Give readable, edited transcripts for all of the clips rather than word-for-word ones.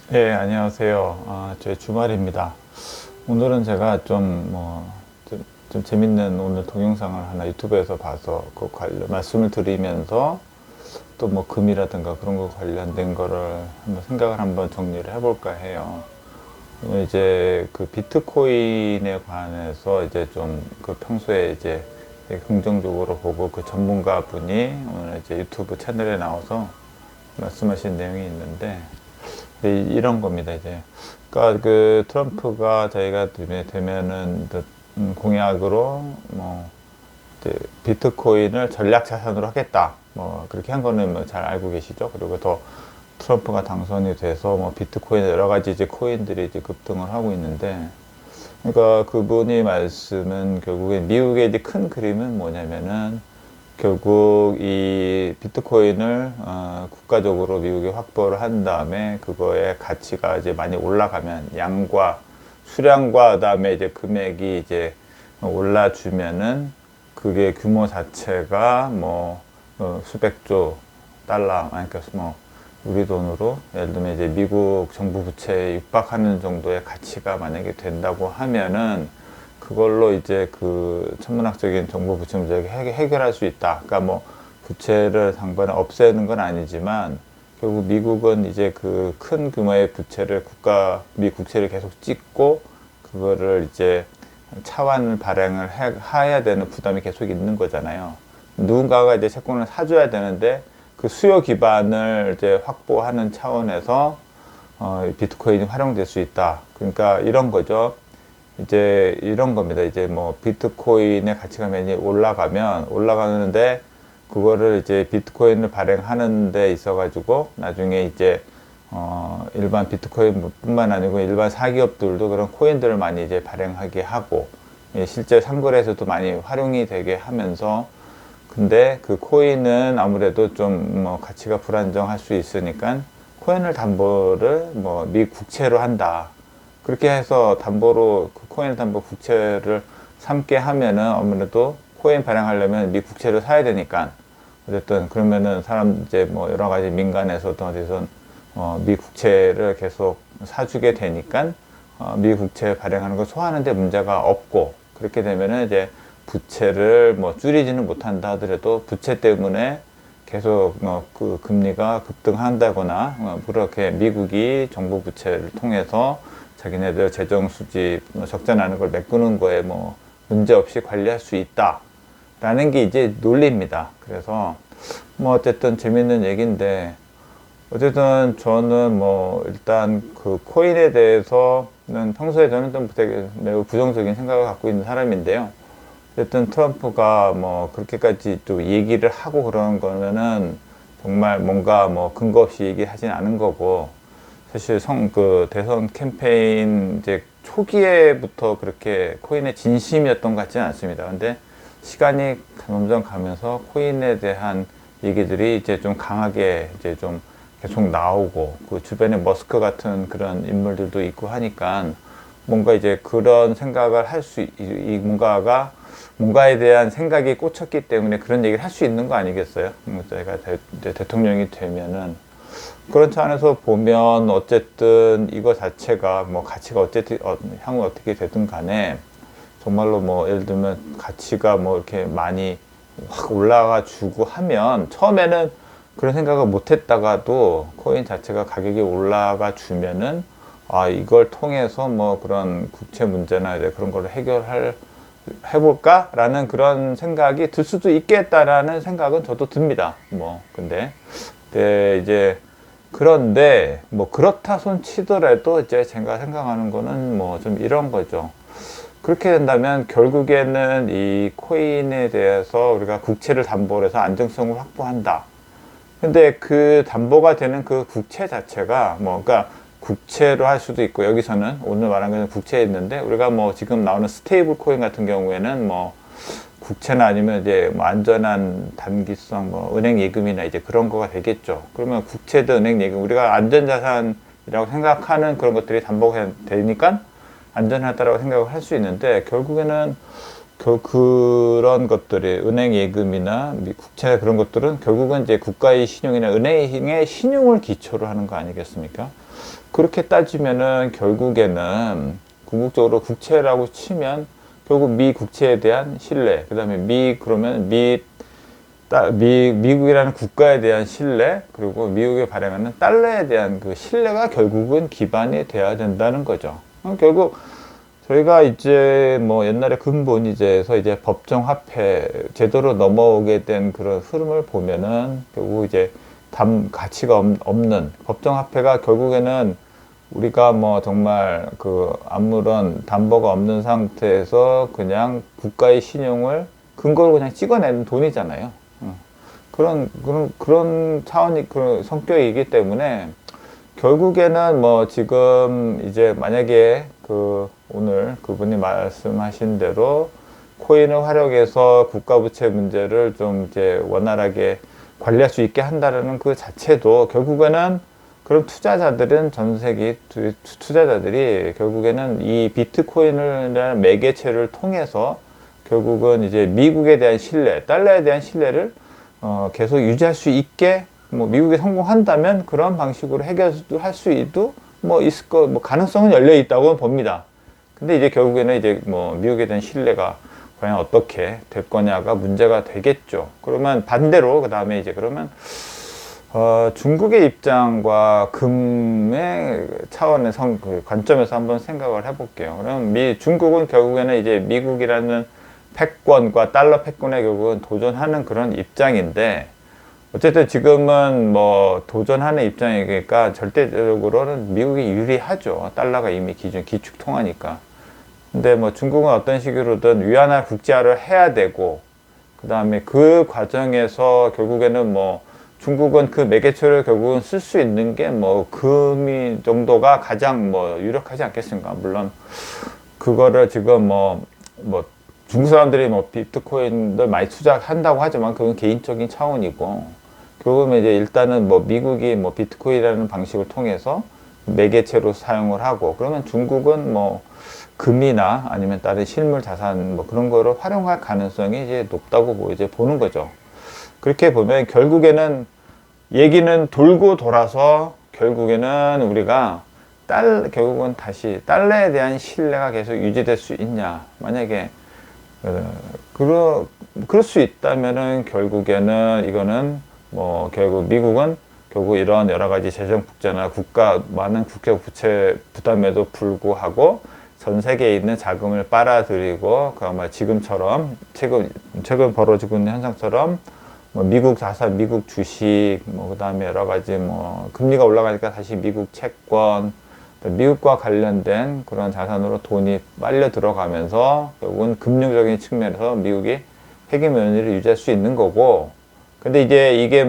네, 안녕하세요. 제 주말입니다. 오늘은 제가 좀 재밌는 오늘 동영상을 하나 유튜브에서 봐서 그 관련 말씀을 드리면서 또 뭐 금이라든가 그런 거 관련된 거를 한번 정리를 해볼까 해요. 오늘 이제 그 비트코인에 관해서 이제 좀 그 평소에 이제 되게 긍정적으로 보고 그 전문가 분이 오늘 이제 유튜브 채널에 나와서 말씀하신 내용이 있는데 이런 겁니다. 이제 그러니까 그 트럼프가 자기가 되면은 공약으로 뭐 이제 비트코인을 전략 자산으로 하겠다. 뭐 그렇게 한 거는 뭐 잘 알고 계시죠. 그리고 더 트럼프가 당선이 돼서 뭐 비트코인 여러 가지 이제 코인들이 이제 급등을 하고 있는데, 그러니까 그분이 말씀은 결국에 미국의 이제 큰 그림은 뭐냐면은 결국 이 비트코인을 국가적으로 미국이 확보를 한 다음에 그거의 가치가 이제 많이 올라가면 양과 수량과 그다음에 이제 금액이 이제 올라주면은 그게 규모 자체가 뭐 수백조 달러, 아니 그러니까 뭐 우리 돈으로 예를 들면 이제 미국 정부 부채에 육박하는 정도의 가치가 만약에 된다고 하면은 그걸로 이제 그 천문학적인 정부 부채 문제를 해결할 수 있다. 그러니까 뭐 부채를 당번에 없애는 건 아니지만 결국 미국은 이제 그 큰 규모의 부채를 미 국채를 계속 찍고 그거를 이제 차환을 발행을 해야 되는 부담이 계속 있는 거잖아요. 누군가가 이제 채권을 사줘야 되는데 그 수요 기반을 이제 확보하는 차원에서 비트코인이 활용될 수 있다. 그러니까 이런 거죠. 이제 이런 겁니다. 이제 뭐 비트코인의 가치가 많이 올라가는데 그거를 이제 비트코인을 발행하는 데 있어 가지고 나중에 이제 일반 비트코인 뿐만 아니고 일반 사기업들도 그런 코인들을 많이 이제 발행하게 하고, 실제 상거래에서도 많이 활용이 되게 하면서, 근데 그 코인은 아무래도 좀 뭐 가치가 불안정할 수 있으니까 코인을 담보를 뭐 미 국채로 한다. 그렇게 해서 담보로 그 코인 담보 국채를 삼게 하면은 아무래도 코인 발행하려면 미 국채를 사야 되니까, 어쨌든 그러면은 사람 이제 뭐 여러 가지 민간에서도 어디선 미 국채를 계속 사주게 되니까 미 국채 발행하는 걸 소화하는데 문제가 없고, 그렇게 되면은 이제 부채를 뭐 줄이지는 못한다 하더라도 부채 때문에 계속 그 금리가 급등한다거나 그렇게 미국이 정부 부채를 통해서 자기네들 재정 수지 적자 나는 걸 메꾸는 거에 뭐 문제 없이 관리할 수 있다라는 게 이제 논리입니다. 그래서 뭐 어쨌든 재밌는 얘기인데, 어쨌든 저는 뭐 일단 그 코인에 대해서는 평소에 저는 좀 되게 매우 부정적인 생각을 갖고 있는 사람인데요. 어쨌든 트럼프가 뭐 그렇게까지 또 얘기를 하고 그러는 거면은 정말 뭔가 뭐 근거 없이 얘기하진 않은 거고, 사실 그 대선 캠페인 이제 초기에부터 그렇게 코인에 진심이었던 것 같지는 않습니다. 근데 시간이 점점 가면서 코인에 대한 얘기들이 이제 좀 강하게 이제 좀 계속 나오고, 그 주변에 머스크 같은 그런 인물들도 있고 하니까 뭔가 이제 그런 생각을 뭔가에 대한 생각이 꽂혔기 때문에 그런 얘기를 할 수 있는 거 아니겠어요? 제가 이제 대통령이 되면은. 그렇지 않아서 보면 어쨌든 이거 자체가 뭐 가치가 어쨌든 향후 어떻게 되든 간에 정말로 뭐 예를 들면 가치가 뭐 이렇게 많이 확 올라가 주고 하면 처음에는 그런 생각을 못 했다가도 코인 자체가 가격이 올라가 주면은 이걸 통해서 뭐 그런 국채 문제나 이제 그런 거를 해볼까라는 그런 생각이 들 수도 있겠다라는 생각은 저도 듭니다. 뭐 근데 이제 그런데 뭐 그렇다 손 치더라도 이제 제가 생각하는 거는 뭐 좀 이런 거죠. 그렇게 된다면 결국에는 이 코인에 대해서 우리가 국채를 담보로 해서 안정성을 확보한다. 근데 그 담보가 되는 그 국채 자체가 뭐 그러니까 국채로 할 수도 있고, 여기서는 오늘 말한 거는 국채에 있는데 우리가 뭐 지금 나오는 스테이블 코인 같은 경우에는 뭐 국채나 아니면 이제 뭐 안전한 단기성 뭐 은행 예금이나 이제 그런 거가 되겠죠. 그러면 국채든 은행 예금, 우리가 안전자산이라고 생각하는 그런 것들이 담보가 되니까 안전하다라고 생각을 할 수 있는데, 결국에는 그런 것들이 은행 예금이나 그런 것들은 결국은 이제 국가의 신용이나 은행의 신용을 기초로 하는 거 아니겠습니까? 그렇게 따지면은 결국에는 궁극적으로 국채라고 치면 결국 미 국채에 대한 신뢰, 그 다음에 그러면 미국이라는 국가에 대한 신뢰, 그리고 미국이 발행하는 달러에 대한 그 신뢰가 결국은 기반이 돼야 된다는 거죠. 결국 저희가 이제 뭐 옛날에 근본이제에서 이제 법정화폐 제도로 넘어오게 된 그런 흐름을 보면은 결국 이제 가치가 없는 법정화폐가 결국에는 우리가 뭐 정말 그 아무런 담보가 없는 상태에서 그냥 국가의 신용을 근거로 그냥 찍어내는 돈이잖아요. 그런 차원이, 그런 성격이기 때문에 결국에는 뭐 지금 이제 만약에 오늘 그분이 말씀하신 대로 코인을 활용해서 국가부채 문제를 좀 이제 원활하게 관리할 수 있게 한다는 그 자체도 결국에는 그런 투자자들은 전 세계 투자자들이 결국에는 이 비트코인이라는 매개체를 통해서 결국은 이제 미국에 대한 신뢰, 달러에 대한 신뢰를 계속 유지할 수 있게 뭐 미국이 성공한다면 그런 방식으로 해결할 수도 뭐 있을 뭐 가능성은 열려 있다고 봅니다. 근데 이제 결국에는 이제 뭐 미국에 대한 신뢰가 과연 어떻게 될 거냐가 문제가 되겠죠. 그러면 반대로 그 다음에 이제 그러면 중국의 입장과 금의 차원의 그 관점에서 한번 생각을 해볼게요. 그럼 중국은 결국에는 이제 미국이라는 패권과 달러 패권에 결국은 도전하는 그런 입장인데, 어쨌든 지금은 뭐 도전하는 입장이니까 절대적으로는 미국이 유리하죠. 달러가 이미 기축 통화니까. 근데 뭐 중국은 어떤 식으로든 위안화 국제화를 해야 되고, 그 다음에 그 과정에서 결국에는 뭐 중국은 그 매개체를 결국은 쓸 수 있는 게 뭐 금이 정도가 가장 뭐 유력하지 않겠습니까? 물론 그거를 지금 뭐 중국 사람들이 뭐 비트코인들 많이 투자한다고 하지만 그건 개인적인 차원이고, 결국은 이제 일단은 뭐 미국이 뭐 비트코인이라는 방식을 통해서 매개체로 사용을 하고, 그러면 중국은 뭐 금이나 아니면 다른 실물 자산 뭐 그런 거를 활용할 가능성이 이제 높다고 이제 보는 거죠. 그렇게 보면 결국에는 얘기는 돌고 돌아서 결국에는 우리가 결국은 다시 달러에 대한 신뢰가 계속 유지될 수 있냐. 만약에 그럴 수 있다면은 결국에는 이거는 뭐 결국 미국은 결국 이런 여러 가지 재정 북자나 많은 국가 부채 부담에도 불구하고 전 세계에 있는 자금을 빨아들이고, 아마 지금처럼 최근 벌어지고 있는 현상처럼 뭐 미국 자산, 미국 주식, 뭐 그다음에 여러 가지 뭐 금리가 올라가니까 다시 미국 채권, 미국과 관련된 그런 자산으로 돈이 빨려 들어가면서 결국은 금융적인 측면에서 미국이 헤게모니를 유지할 수 있는 거고, 근데 이제 이게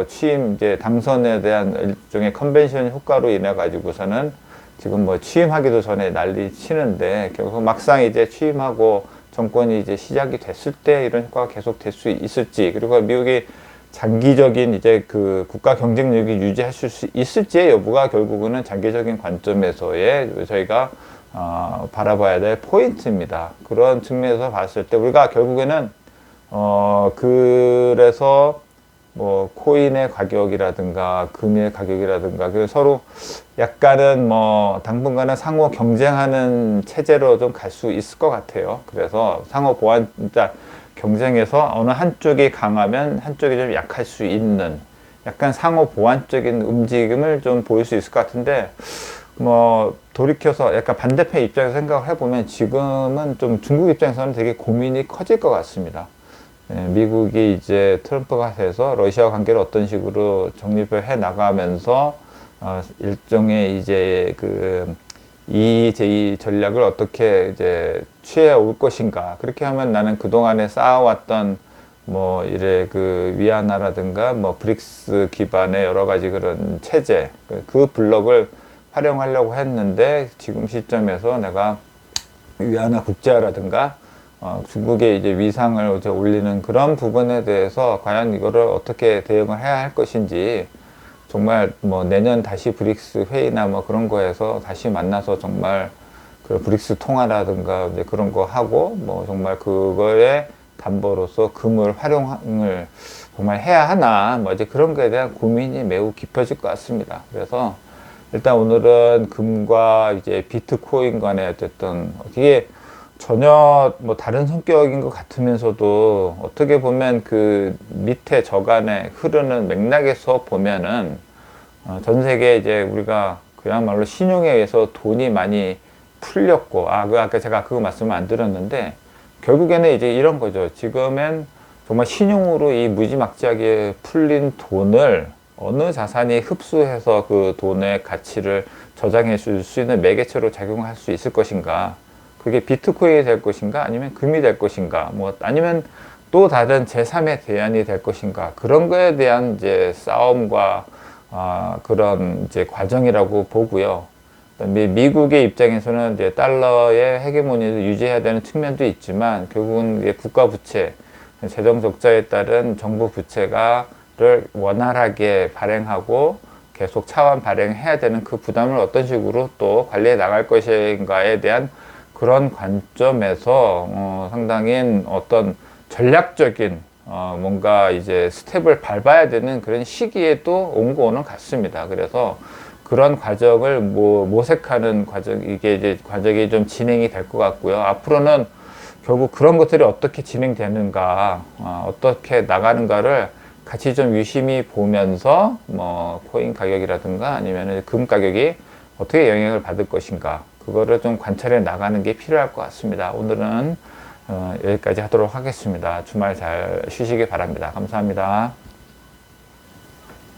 취임 이제 당선에 대한 일종의 컨벤션 효과로 인해 가지고서는 지금 뭐 취임하기도 전에 난리 치는데, 결국 막상 이제 취임하고 정권이 이제 시작이 됐을 때 이런 효과가 계속 될 수 있을지, 그리고 미국이 장기적인 이제 그 국가 경쟁력이 유지하실 수 있을지의 여부가 결국은 장기적인 관점에서의 저희가 바라봐야 될 포인트입니다. 그런 측면에서 봤을 때 우리가 결국에는 그래서 뭐 코인의 가격이라든가 금의 가격이라든가 그 서로 약간은 뭐 당분간은 상호 경쟁하는 체제로 좀 갈 수 있을 것 같아요. 그래서 상호 보완 진짜 경쟁에서 어느 한쪽이 강하면 한쪽이 좀 약할 수 있는 약간 상호 보완적인 움직임을 좀 보일 수 있을 것 같은데, 뭐 돌이켜서 약간 반대편 입장에서 생각을 해보면 지금은 좀 중국 입장에서는 되게 고민이 커질 것 같습니다. 미국이 이제 트럼프가 해서 러시아 관계를 어떤 식으로 정립을 해 나가면서 일종의 이제 이 전략을 어떻게 이제 취해 올 것인가. 그렇게 하면 나는 그동안에 쌓아왔던 뭐 위안화라든가 뭐 브릭스 기반의 여러 가지 그런 체제, 그 블록을 활용하려고 했는데 지금 시점에서 내가 위안화 국제화라든가 중국의 이제 위상을 이제 올리는 그런 부분에 대해서 과연 이거를 어떻게 대응을 해야 할 것인지, 정말 뭐 내년 다시 브릭스 회의나 뭐 그런 거에서 다시 만나서 정말 그 브릭스 통화라든가 이제 그런 거 하고 뭐 정말 그거에 담보로서 금을 활용을 정말 해야 하나 뭐 이제 그런 거에 대한 고민이 매우 깊어질 것 같습니다. 그래서 일단 오늘은 금과 이제 비트코인 간의 어쨌든 이게 전혀 뭐 다른 성격인 것 같으면서도 어떻게 보면 그 밑에 저간에 흐르는 맥락에서 보면은 전 세계 이제 우리가 그야말로 신용에 의해서 돈이 많이 풀렸고, 그 아까 제가 그거 말씀을 안 드렸는데, 결국에는 이제 이런 거죠. 지금은 정말 신용으로 이 무지막지하게 풀린 돈을 어느 자산이 흡수해서 그 돈의 가치를 저장해 줄 수 있는 매개체로 작용할 수 있을 것인가. 그게 비트코인이 될 것인가, 아니면 금이 될 것인가, 뭐, 아니면 또 다른 제3의 대안이 될 것인가. 그런 거에 대한 이제 싸움과 그런 이제 과정이라고 보고요. 미국의 입장에서는 이제 달러의 헤게모니를 유지해야 되는 측면도 있지만, 결국은 이제 국가 부채, 재정 적자에 따른 정부 부채가를 원활하게 발행하고 계속 차환 발행해야 되는 그 부담을 어떤 식으로 또 관리해 나갈 것인가에 대한 그런 관점에서 상당히 어떤 전략적인 뭔가 이제 스텝을 밟아야 되는 그런 시기에도 온 거는 같습니다. 그래서 그런 과정을 모색하는 과정, 이게 이제 과정이 좀 진행이 될 것 같고요. 앞으로는 결국 그런 것들이 어떻게 진행되는가, 어떻게 나가는가를 같이 좀 유심히 보면서 뭐 코인 가격이라든가 아니면 금 가격이 어떻게 영향을 받을 것인가, 그거를 좀 관찰해 나가는 게 필요할 것 같습니다. 오늘은 여기까지 하도록 하겠습니다. 주말 잘 쉬시기 바랍니다. 감사합니다.